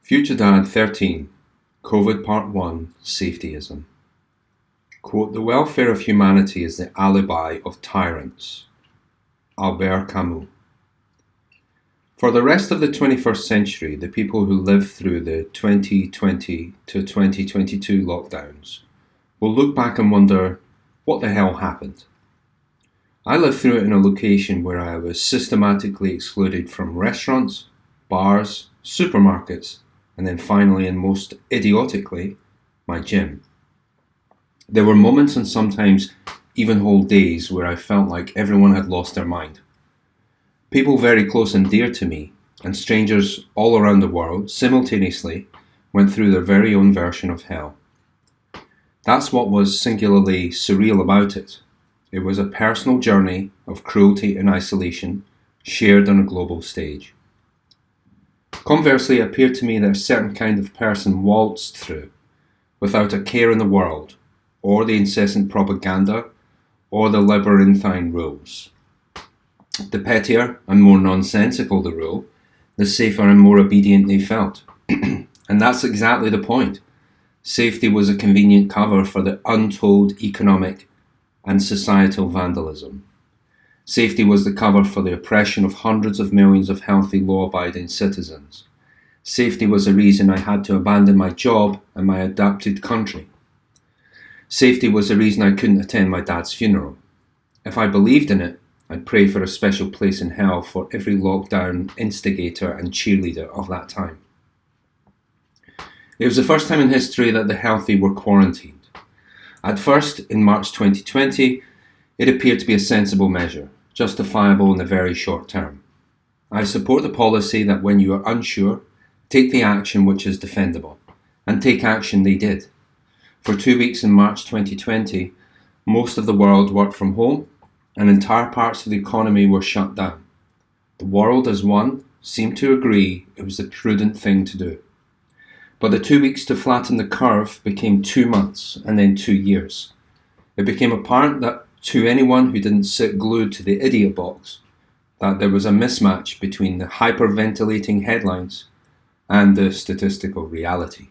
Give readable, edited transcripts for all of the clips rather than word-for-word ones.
FutureDad 13, COVID Part 1, Safetyism. Quote, "The welfare of humanity is the alibi of tyrants." Albert Camus. For the rest of the 21st century, the people who lived through the 2020 to 2022 lockdowns will look back and wonder, what the hell happened? I lived through it in a location where I was systematically excluded from restaurants, bars, supermarkets, and then finally, and most idiotically, my gym. There were moments and sometimes even whole days where I felt like everyone had lost their mind. People very close and dear to me, and strangers all around the world, simultaneously went through their very own version of hell. That's what was singularly surreal about it. It was a personal journey of cruelty and isolation, shared on a global stage. Conversely, it appeared to me that a certain kind of person waltzed through, without a care in the world, or the incessant propaganda, or the labyrinthine rules. The pettier and more nonsensical the rule, the safer and more obedient they felt. And that's exactly the point. Safety was a convenient cover for the untold economic and societal vandalism. Safety was the cover for the oppression of hundreds of millions of healthy, law-abiding citizens. Safety was the reason I had to abandon my job and my adopted country. Safety was the reason I couldn't attend my dad's funeral. If I believed in it, I'd pray for a special place in hell for every lockdown instigator and cheerleader of that time. It was the first time in history that the healthy were quarantined. At first, in March 2020, it appeared to be a sensible measure, justifiable in the very short term. I support the policy that when you are unsure, take the action which is defendable. And take action they did. For 2 weeks in March 2020, most of the world worked from home and entire parts of the economy were shut down. The world as one seemed to agree it was the prudent thing to do. But the 2 weeks to flatten the curve became 2 months and then 2 years. It became apparent that to anyone who didn't sit glued to the idiot box, that there was a mismatch between the hyperventilating headlines and the statistical reality.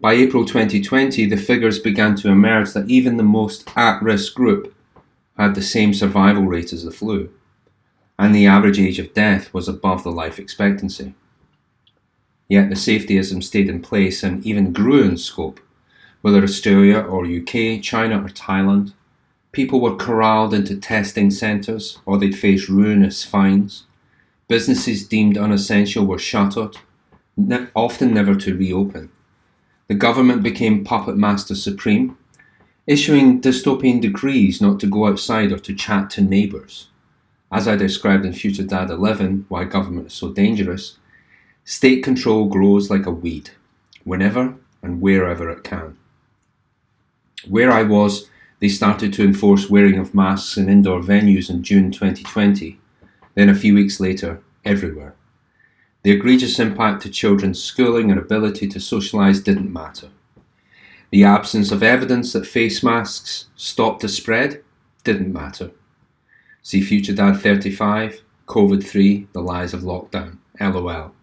By April 2020, the figures began to emerge that even the most at-risk group had the same survival rate as the flu, and the average age of death was above the life expectancy. Yet the safetyism stayed in place and even grew in scope. Whether Australia or UK, China or Thailand, people were corralled into testing centres or they'd face ruinous fines. Businesses deemed unessential were shuttered, often never to reopen. The government became puppet master supreme, issuing dystopian decrees not to go outside or to chat to neighbours. As I described in FutureDad 11, Why Government is So Dangerous, state control grows like a weed, whenever and wherever it can. Where I was, they started to enforce wearing of masks in indoor venues in June 2020, then a few weeks later, everywhere. The egregious impact to children's schooling and ability to socialise didn't matter. The absence of evidence that face masks stopped the spread didn't matter. See FutureDad 35, COVID-3, The Lies of Lockdown, LOL.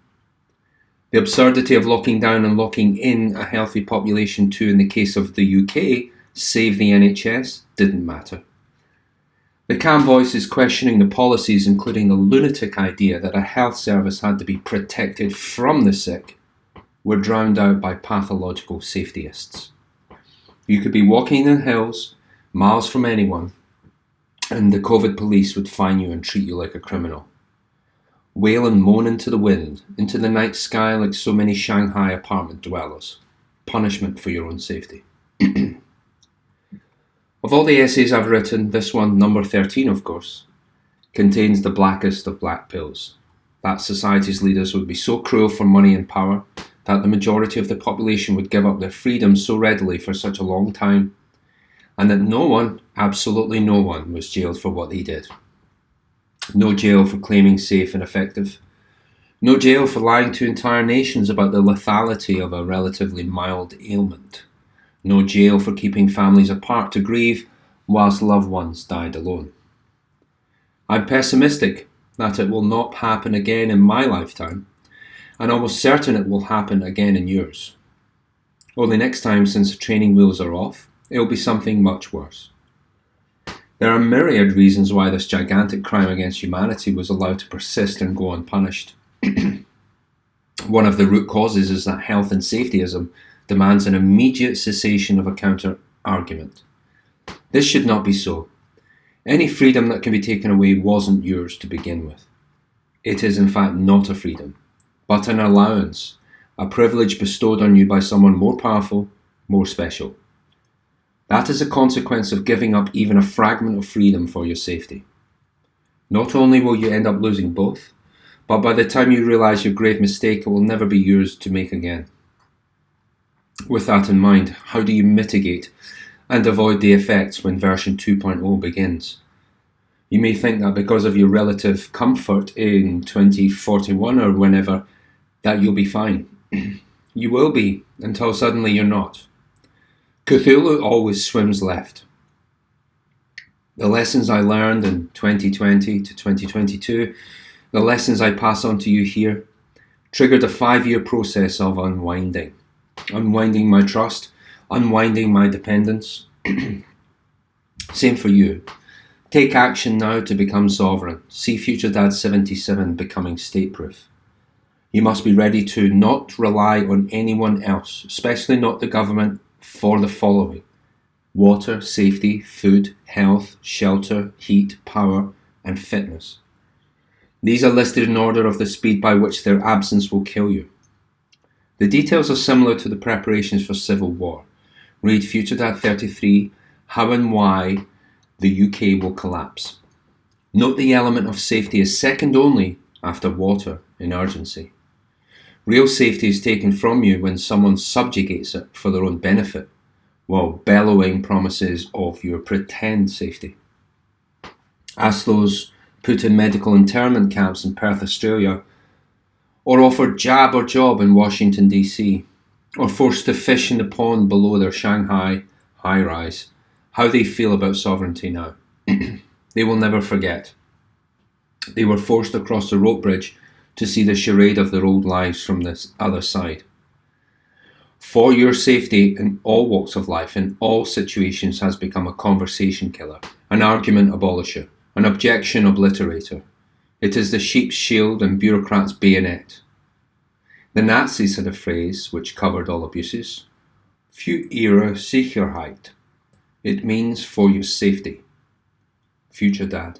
The absurdity of locking down and locking in a healthy population too in the case of the UK, save the NHS, didn't matter. The calm voices questioning the policies, including the lunatic idea that a health service had to be protected from the sick, were drowned out by pathological safetyists. You could be walking in the hills, miles from anyone, and the COVID police would fine you and treat you like a criminal. Wail and moan into the wind, into the night sky like so many Shanghai apartment dwellers. Punishment for your own safety. Of all the essays I've written, this one, number 13 of course, contains the blackest of black pills. That society's leaders would be so cruel for money and power that the majority of the population would give up their freedom so readily for such a long time, and that no one, absolutely no one, was jailed for what they did. No jail for claiming safe and effective. No jail for lying to entire nations about the lethality of a relatively mild ailment. No jail for keeping families apart to grieve whilst loved ones died alone. I'm pessimistic that it will not happen again in my lifetime, and almost certain it will happen again in yours. Only next time, since the training wheels are off, it will be something much worse. There are myriad reasons why this gigantic crime against humanity was allowed to persist and go unpunished. One of the root causes is that health and safetyism demands an immediate cessation of a counter-argument. This should not be so. Any freedom that can be taken away wasn't yours to begin with. It is in fact not a freedom, but an allowance, a privilege bestowed on you by someone more powerful, more special. That is a consequence of giving up even a fragment of freedom for your safety. Not only will you end up losing both, but by the time you realize your grave mistake, it will never be yours to make again. With that in mind, how do you mitigate and avoid the effects when version 2.0 begins? You may think that because of your relative comfort in 2041 or whenever, that you'll be fine. You will be, until suddenly you're not. Cthulhu always swims left. The lessons I learned in 2020 to 2022, the lessons I pass on to you here, triggered a 5-year process of unwinding. Unwinding my trust, unwinding my dependence. Same for you. Take action now to become sovereign. See FutureDad 77 becoming state-proof. You must be ready to not rely on anyone else, especially not the government, for the following: water, safety, food, health, shelter, heat, power, and fitness. These are listed in order of the speed by which their absence will kill you. The details are similar to the preparations for civil war. Read FutureDad 33, How and Why the UK will Collapse. Note the element of safety is second only after water in urgency. Real safety is taken from you when someone subjugates it for their own benefit, while bellowing promises of your pretend safety. Ask those put in medical internment camps in Perth, Australia, or offered jab or job in Washington, DC, or forced to fish in the pond below their Shanghai high-rise, how they feel about sovereignty now. They will never forget. They were forced across the rope bridge to see the charade of their old lives from this other side. For your safety in all walks of life, in all situations, has become a conversation killer, an argument abolisher, an objection obliterator. It is the sheep's shield and bureaucrat's bayonet. The Nazis had a phrase which covered all abuses: Für Ihre Sicherheit. It means for your safety. FutureDad.